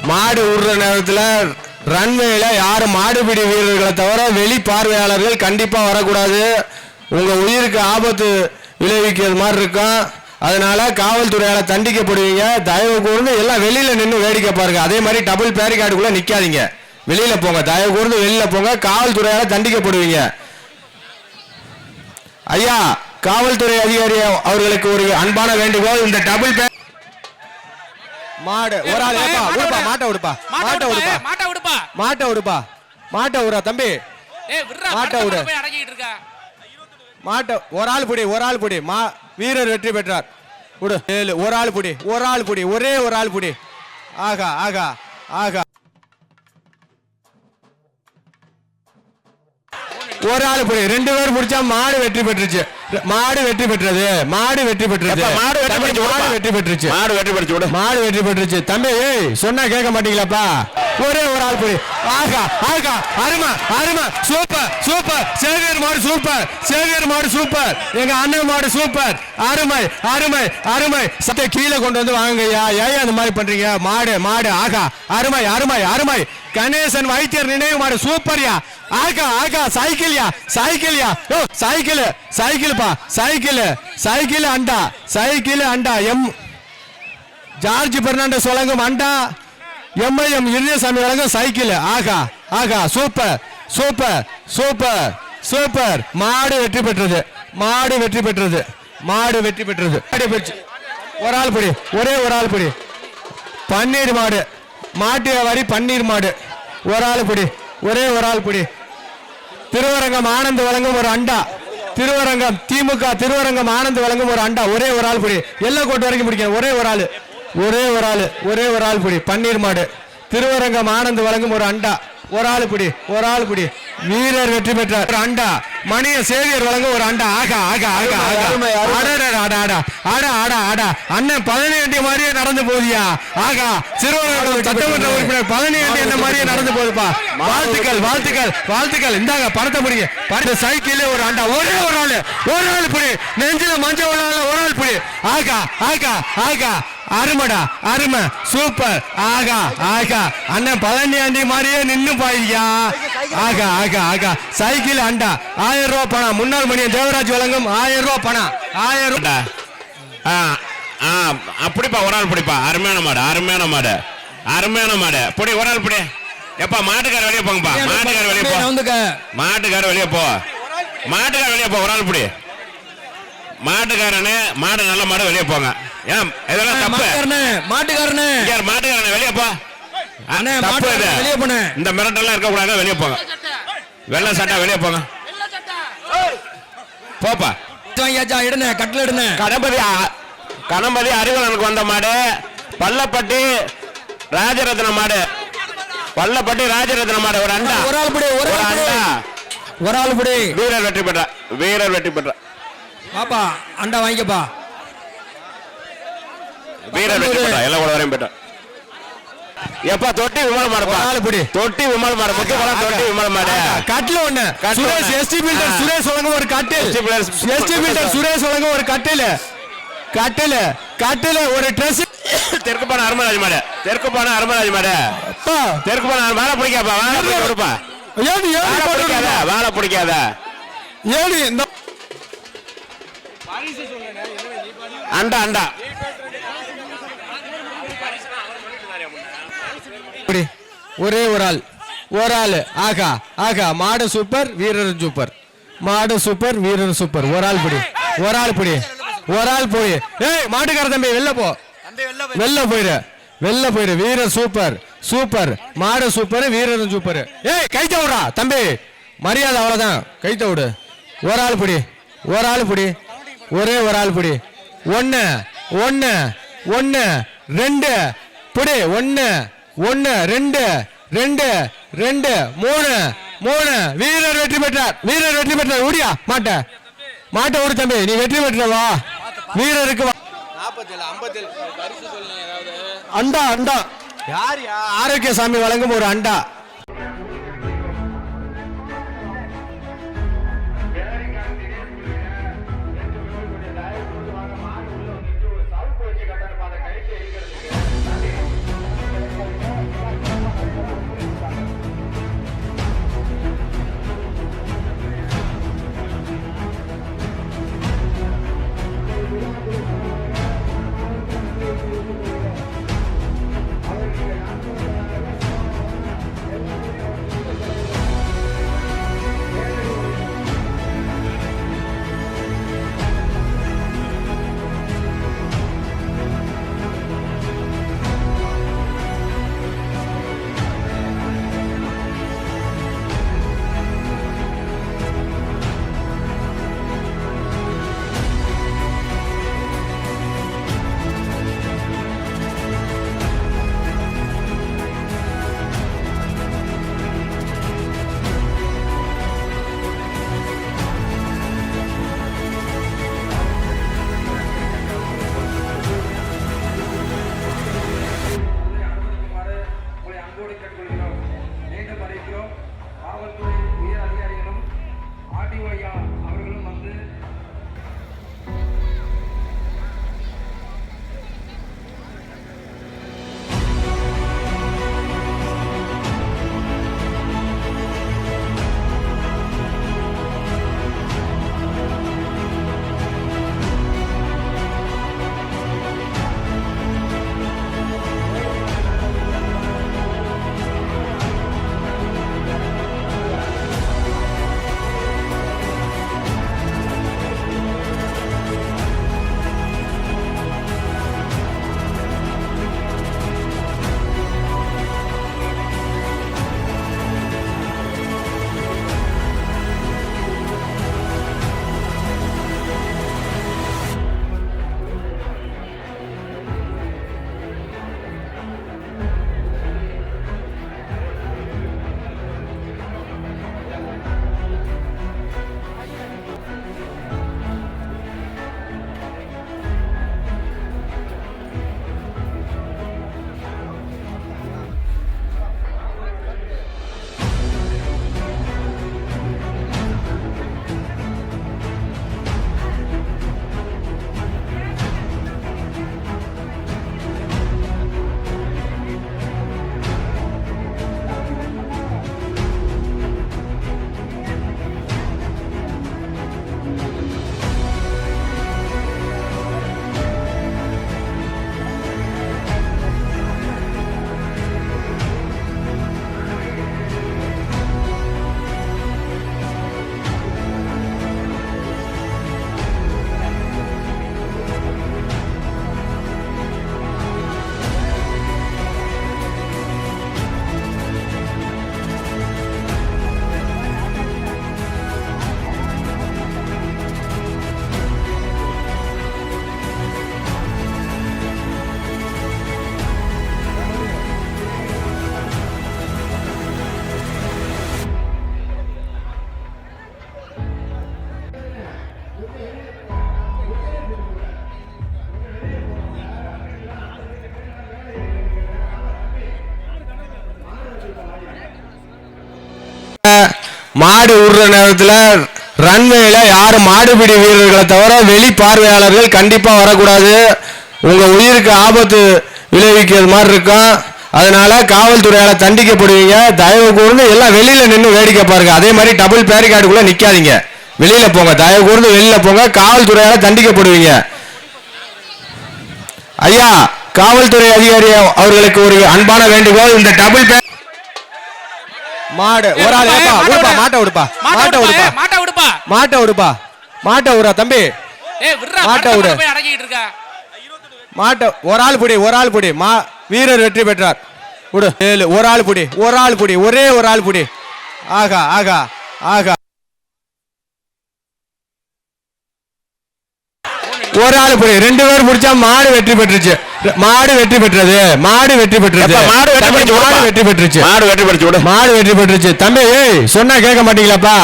மாடு விடுற நேரத்தில் ரன்வேல யாரும் மாடுபிடி வீரர்களை தவிர வெளி பார்வையாளர்கள் கண்டிப்பா வரக்கூடாது. உங்க உயிருக்கு ஆபத்து விளைவிக்கிறது மாதிரி இருக்கும். அதனால காவல்துறையால தண்டிக்கப்படுவீங்க. தயவு கூர்ந்து எல்லாம் வெளியில நின்று வேடிக்கை பாருங்க. அதே மாதிரி டபுள் பேரிகார்டுக்குள்ள நிக்காதீங்க, வெளியில போங்க. தயவு கூர்ந்து வெளியில போங்க, காவல்துறையால தண்டிக்கப்படுவீங்க. ஐயா, காவல்துறை அதிகாரி அவர்களுக்கு ஒரு அன்பான வேண்டுகோள். இந்த டபுள் மாடு ஒரு ஆள் விடுப்பா, மாட்டை விடுப்பா, மாட்டை விடுப்பா, மாட்டை விடுப்பா, மாட்டை விடுறா தம்பி, மாட்டை விடு, மாட்டை ஒரு ஆள் பிடி, ஒரு ஆள் பிடி. வீரர் வெற்றி பெற்றார். விடு, ஒரு ஆள் பிடி, ஒரு ஆள் பிடி, ஒரே ஒரு ஆள் பிடி. ஆகா ஆகா ஆகா, ஒரு ஆள் பிடி. 2 பேர் பிடிச்சா மாடு வெற்றி பெற்றுச்சு. மாடு வெற்றி பெற்றது, மாடு வெற்றி பெற்றது, மாடு வெற்றி பெற்றுச்சு, மாடு வெற்றி பெற்றுச்சு, மாடு வெற்றி பெற்றுச்சு. தம்பி சொன்னா கேட்க மாட்டீங்களாப்பா? ஒரே ஒரு ஆள் போய். ஆகா ஆகா, அருமை அருமை, சூப்பர் சூப்பர். சேவியர் மாடு சூப்பர், சேவியர் மாடு சூப்பர், எங்க அண்ணன் மாடு சூப்பர். அருமை அருமை அருமை. சட்டை கீழே கொண்டு வந்து வாங்கய்யா. ஏன் அந்த மாதிரி பண்றீங்க? மாடு மாடு ஆகா, அருமை அருமை அருமை. கணேசன் வைத்தியர் நினைவு மாடு சூப்பர்யா. ஆகா ஆகா, சைக்கிள்யா சைக்கிள்யா. ஓ சைக்கிள் சைக்கிள்ப்பா, சைக்கிள் சைக்கிள் அண்டா, சைக்கிள் அண்டா. ஜார்ஜ் பெர்னாண்டஸ் வழங்கும் அண்டா, எம்ஐஎம் இருதயசாமி வழங்கும் சைக்கிள். ஆகா ஆகா, சூப்பர் சூப்பர் சூப்பர் சூப்பர். மாடு வெற்றி பெற்றது, மாடு வெற்றி பெற்றது, மாடு வெற்றி பெற்றது. ஒரு ஆள் படி, ஒரே ஒரு ஆள் படி. பன்னீர் மாடு, மாட்டு வியாபாரி பன்னீர் மாடு. ஒரு ஆள் படி, ஒரே ஒரு ஆள் படி. திருவரங்கம் ஆனந்த் வழங்கும் ஒரு அண்டா, திருவரங்கம் திமுக திருவரங்கம் ஆனந்த் வழங்கும் ஒரு அண்டா. ஒரே ஒரு ஆள் படி, எல்லாம் கோட்டு வரைக்கும் பிடிக்கும். ஒரே ஒரு ஆள், ஒரே ஒரு ஆள், ஒரே ஒரு ஆள் படி. பன்னீர் மாடு, திருவரங்கம் ஆனந்த் வழங்கும் ஒரு அண்டா. ஒரு ஆள் பிடி, ஒரு ஆள் பிடி. வீரர் வெற்றி பெற்றார். ஒரு அண்டா. மணிய சேவியர் வழங்கும் ஒரு அண்டா. ஆகா ஆகா ஆகா ஆகா. அண்ணன் பழனி ஆண்டி மாதிரியே நடந்து போதியா. ஆகா, சிறுவர்கள் சட்டமன்ற உறுப்பினர் பழனி ஆண்டி என்ன மாதிரியே நடந்து போகுதுப்பா. வாழ்த்துக்கள் வாழ்த்துக்கள் வாழ்த்துக்கள். இந்தாங்க பணத்தை பிடிங்க. பணத்தை சைக்கிள் ஒரு அண்டா. ஒரே ஒரு ஆள், ஒரு ஆள் பிடி. நெஞ்சில மஞ்சள் ஒரு ஆள் பிடி. ஆகா ஆகா ஆகா, அருமடா அருமை, சூப்பர். ஆகா ஆகா, அண்ணன் பழனி ஆண்டி மாதிரியே நின்னு பாய்யா. ஆகா ஆகா ஆகா, சைக்கிள் அண்டா. 1000 ரூபாய் பணம். முன்னாள் மணியன் தேவராஜ் வழங்கும் 1000 ரூபாய் பணம். 1000 ரூபாய். அப்படிப்பா, ஒரு ஆள் பிடிப்பா. அருமையான மாடு, அருமையான மாடு, அருமையான மாடு. பிடி, ஒரு ஆள் பிடி. எப்பா மாட்டுக்கார வெளியே போங்கப்பா, மாட்டுக்கார வெளியே போ, மாட்டுக்கார வெளியே போ, மாட்டுக்கார வெளியே போ. ஒரு ஆள் பிடி. மாட்டுக்காரனே, மாடு நல்ல மாடு, வெளியே போங்க. ஏன் இதெல்லாம் தப்பு? மாட்டுக்காரனே, மாட்டுக்காரனே வெளியே போ. தப்பு இது. வெளியே போன இந்த மிரட்டெல்லாம் இருக்க கூடாது. வெளியே போங்க. வெள்ளை சட்டை வெளியே போங்க. போப்பா. கட்டில எடுன. கணபதி அறிவலனுக்கு வந்த மாடு பள்ளப்பட்டி ராஜரத்ன மாடு, பள்ளப்பட்டி ராஜரத்ன மாடு. ஒரு அண்டா, ஒரு ஆள் பிடி, ஒரு அண்டா, ஒரு ஆள் பிடி. வீரர் வெற்றி பெற்ற, வீரர் வெற்றி பெற்ற. பாப்பா அண்டா வாங்கிக்கப்பா. வீரர் வெற்றி பெற்ற, எல்லாம் கூட வரையும் பெற்ற. எப்பா தொட்டி விமல் மாடுப்பா. தொட்டி விமல் மாடு, முத்துக்குளம் தொட்டி விமல் மாடு. கட்டில் ஒண்ணு. சுரேஷ் எஸ்டி பில்டர் சுரேஷ் வழங்க ஒரு கட்டில். எஸ்டி பில்டர் சுரேஷ் வழங்க ஒரு கட்டில். கட்டில் கட்டில் ஒரு ட்ரெஸ். தெற்குப்பான அருமராஜ் மாடு, தெற்குப்பான அருமராஜ் மாடு. தெற்குப்பான வாழை பிடிக்காப்பா, வாழை கொடுப்பா. வாழை பிடிக்காத ஏடி இந்த அண்டா அண்டா. ஒரே ஒரு ஆள், ஒரு ஆள். ஆகா ஆகா, மாடு சூப்பர், வீரர் சூப்பர், மாடு சூப்பர், வீரர் சூப்பர். ஒரு ஆள் பிடி, ஒரு ஆள் பிடி, ஒரு ஆள் போய். ஏய் மாட்டுக்கார தம்பி வெளில போ, வெளில போயிரு, வெளில போயிரு. வீரர் சூப்பர் சூப்பர், மாடு சூப்பர், வீரர் சூப்பர். ஏய் கைத்த விடுறா தம்பி, மரியாதை அவ்வளவுதான். கைத்த விடு. ஒரு ஆள் பிடி, ஒரு ஆள் பிடி, ஒரே ஒரு ஆள் பிடி. 1 1 1 2 பிடி. 1 1 2 2 2 3 3. வீரர் வெற்றி பெற்றார், வீரர் வெற்றி பெற்றார். ஓடியா மாட்ட, மாட்ட ஓடு தம்பி, நீ வெற்றி பெற்றவா. வீரருக்கு 47 57 அண்டா அண்டா. யார் ஆரோக்கியசாமி வழங்கும் ஒரு அண்டா. மாடு விடுற நேரத்தில் ரன்வேல யாரும் மாடுபிடி வீரர்களை தவிர வெளி பார்வையாளர்கள் கண்டிப்பா வரக்கூடாது. உங்க உயிருக்கு ஆபத்து விளைவிக்கிறது மாதிரி இருக்கும். அதனால காவல்துறையால தண்டிக்கப்படுவீங்க. தயவு கூர்ந்து எல்லாம் வெளியில நின்று வேடிக்கை பாருங்க. அதே மாதிரி டபுள் பேரிகார்டுக்குள்ள நிக்காதீங்க, வெளியில போங்க. தயவு கூர்ந்து வெளியில போங்க, காவல்துறையால தண்டிக்கப்படுவீங்க. ஐயா, காவல்துறை அதிகாரி அவர்களுக்கு ஒரு அன்பான வேண்டுகோள். இந்த டபுள் மாடு ஒரு ஆள் உடுப்பா, மாட்டை விடுப்பா, மாட்டை விடுப்பா, மாட்டை விடுப்பா, மாட்டை விடுப்பா, மாட்டை விடுறா தம்பி, மாட்டை விடு, மாட்டை ஒரு ஆள் புடி, ஒரு ஆள் புடி. வீரர் வெற்றி பெற்றார். விடு, ஒரு ஆள் புடி, ஒரு ஆள் புடி, ஒரே ஒரு ஆள் புடி. ஆகா ஆகா ஆகா, ஒரு ஆள் புடி. 2 பேர் முடிச்சா மாடு வெற்றி பெற்றுச்சு. மாடு வெற்றி பெற்றது, மாடு வெற்றி பெற்றது, மாடு வெற்றி பெற்றுச்சு, மாடு வெற்றி பெற்று, மாடு வெற்றி பெற்றுச்சு. தம்பி ஏய் சொன்னா கேட்க மாட்டீங்களாப்பா?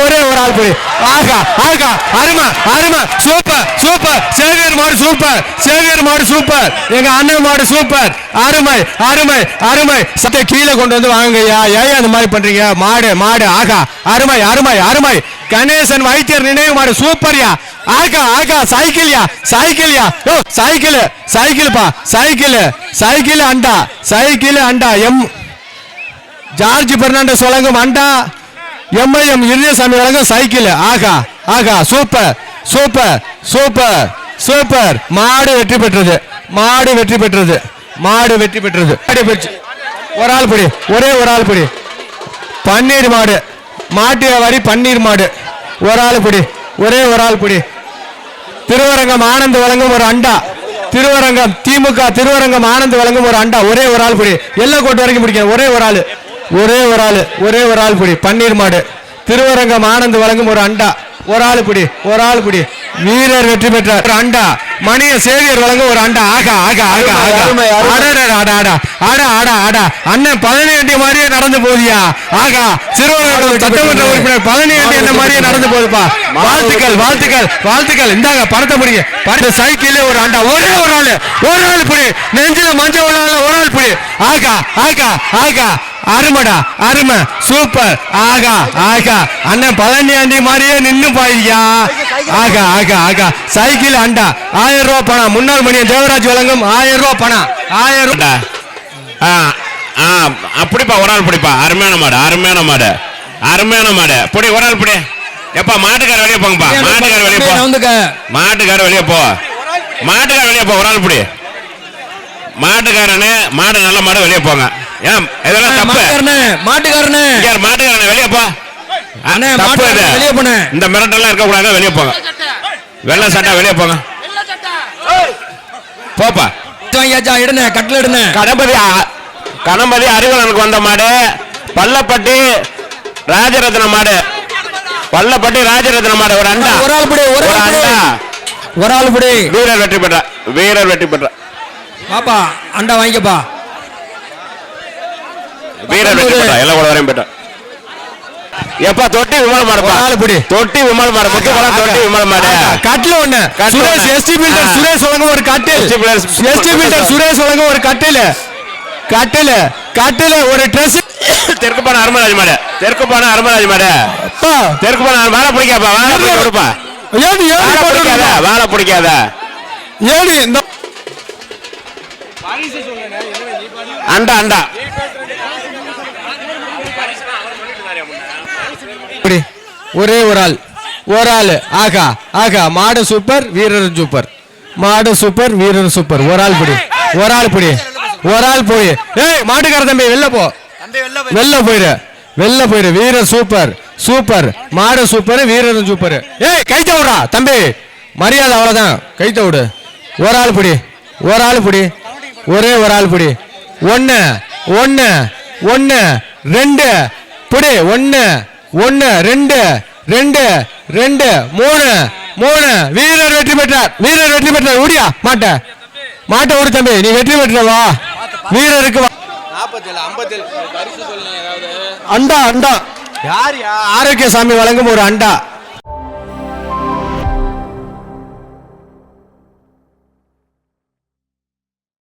ஒரே ஒரு ஆள் புடி. ஆகா ஆகா, அருமை அருமை, சூப்பர் சூப்பர். சேவியர் மாடு சூப்பர், சேவியர் மாடு சூப்பர், எங்க அண்ணன் மாடு சூப்பர். அருமை அருமை அருமை. சட்டை கீழே கொண்டு வந்து வாங்கய்யா. ஏன் அந்த மாதிரி பண்றீங்க? மாடு மாடு ஆகா, அருமை அருமை அருமை. கணேசன் வைத்தியர் நினைவு மாடு சூப்பர்யா. ஆகா ஆகா, சைக்கிள்யா சைக்கிள்யா. ஓ சைக்கிள் சைக்கிள் பா, சைக்கிள் சைக்கிள் அண்டா, சைக்கிள் அண்டா. ஜார்ஜ் பெர்னாண்டஸ் வழங்கும் அண்டா, எம்ஐஎம் இருதயசாமி வழங்கும் சைக்கிள். ஆகா ஆகா, சூப்பர் சூப்பர் சூப்பர் சூப்பர். மாடு வெற்றி பெற்றது, மாடு வெற்றி பெற்றது, மாடு வெற்றி பெற்றது. ஒரு ஆள் படி, ஒரே ஒரு ஆள் படி. பன்னீர் மாடு, மாட்டு வியாபாரி பன்னீர் மாடு. ஒரு ஆள் படி, ஒரே ஒரு ஆள் படி. திருவரங்கம் ஆனந்த் வழங்கும் ஒரு அண்டா, திருவரங்கம் திமுக திருவரங்கம் ஆனந்த் வழங்கும் ஒரு அண்டா. ஒரே ஒரு ஆள் படி, எல்லாம் கோட்டு வரைக்கும் பிடிக்கணும். ஒரே ஒரு ஆள், ஒரே ஒரு ஆள், ஒரே ஒரு ஆள் படி. பன்னீர் மாடு, திருவரங்கம் ஆனந்த் வழங்கும் ஒரு அண்டா. ஒரு ஆள் படி, ஒரு ஆள் படி. வீரர் வெற்றி பெற்றார். ஒரு அண்டா. மணிய சேவியர் வழங்கும் ஒரு அண்டா. ஆகா ஆகா ஆகா ஆகா, அண்ணன் பழனி அண்டி மாதிரியே நடந்து போதியா. ஆகா, சிறுவர்கள் சட்டமன்ற உறுப்பினர் பழனி அண்டி என்ன மாதிரியே நடந்து போகுதுப்பா. வாழ்த்துக்கள் வாழ்த்துக்கள் வாழ்த்துக்கள். இந்தாங்க பணத்தை பிடிங்க. பணத்தை சைக்கிள் ஒரு அண்டா. ஒரே ஒரு ஆளு, ஒரு ஆள் புடி. நெஞ்சில மஞ்சள் ஒரு ஆள் புடி. ஆகா ஆகா ஆகா, அருமடா அருமை, சூப்பர். ஆகா ஆகா, அண்ணன் பழனி ஆண்டி மாதிரியே நின்னு பாய்யா. ஆகா ஆகா ஆகா, சைக்கிள் அண்டா. 1000 ரூபாய் பணம். முன்னாள் மணியன் தேவராஜ் வழங்கும் 1000 ரூபாய் பணம். 1000 ரூபாய். அப்படிப்பா, ஒரு ஆள் பிடிப்பா. அருமையான மாடு, அருமையான மாடு, அருமையான மாடு. புடி, ஒரு ஆள் புடி. எப்பா மாட்டுக்கார வெளியே போங்கப்பா, மாட்டுக்கார வெளியே போ, மாட்டுக்கார வெளியே போ, மாட்டுக்கார வெளியே போ. ஒரு ஆள் புடி. மாட்டுக்காரனே, மாடு நல்ல மாடு, வெளியே போங்க. ஏன் இதெல்லாம் தப்பு? மாட்டுக்காரனே, மாட்டுக்காரனே வெளியே போ. வெளியே போன இந்த மிரட்டெல்லாம் இருக்க கூடாது, வெளியே போங்க. வெள்ளை சட்டை வெளியே போங்க. போப்பா. கட்டில எடுன கணபதி அறிவலனுக்கு வந்த மாடு. பள்ளப்பட்டி ராஜரத்ன மாடு, பள்ளப்பட்டி ராஜரத்ன மாடு. ஒரு அண்டா, ஒரு ஆள் படி, ஒரு அண்டா, ஒரு ஆள் படி. வீரர் வெற்றி பெற்ற, வீரர் வெற்றி பெற்ற. பாப்பா அண்டா வாங்கிக்கப்பா. வீரர் வெற்றி பெற்ற, எல்லாம் கூட வரையும் பெற்ற. எப்பா தொட்டி விமல் மாடுப்பா. தொட்டி விமல் மாடு, முத்துக்குளம் தொட்டி விமல் மாடு. கட்டில ஒண்ணு. சுரேஷ் எஸ்டி பில்டர் சுரேஷ் வழங்க ஒரு கட்டில். எஸ்டி பில்டர் சுரேஷ் வழங்க ஒரு கட்டில். கட்டில் கட்டில் ஒரு ட்ரெஸ். தெற்குப்பான அருமராஜ் மாடு, தெற்குப்பான அருமராஜ் மாடு. தெற்குப்பான வாழை பிடிக்காப்பா, வாழை கொடுப்பா. வாழை பிடிக்காத ஏடி இந்த அண்டா அண்டா. ஒரே ஒரு ஆள், ஒரு ஆள். ஆகா ஆகா, மாடு சூப்பர், வீரர் சூப்பர், மாடு சூப்பர், வீரர் சூப்பர். ஒரு ஆள் பிடி, ஒரு ஆள் பிடி, ஒரு ஆள் போய். ஏய் மாட்டுக்கார தம்பி வெளில போ, வெளில போயிரு, வெளில போயிரு. வீரர் சூப்பர் சூப்பர், மாடு சூப்பர், வீரர் சூப்பர். ஏய் கைத்த விடுறா தம்பி, மரியாதை அவ்வளவுதான். கைத்த விடு. ஒரு ஆள் பிடி, ஒரு ஆள் பிடி, ஒரே ஒரு ஆள் பிடி. 1 1 1 2 பிடி. 1 1 2 2 2 3 3. வீரர் வெற்றி பெற்றார், வீரர் வெற்றி பெற்றார். ஓடியா மாட்ட, மாட்ட ஓடு தம்பி, நீ வெற்றி பெற்றவா. வீரருக்கு 47 அண்டா அண்டா. யார் ஆரோக்கியசாமி வழங்கும் ஒரு அண்டா.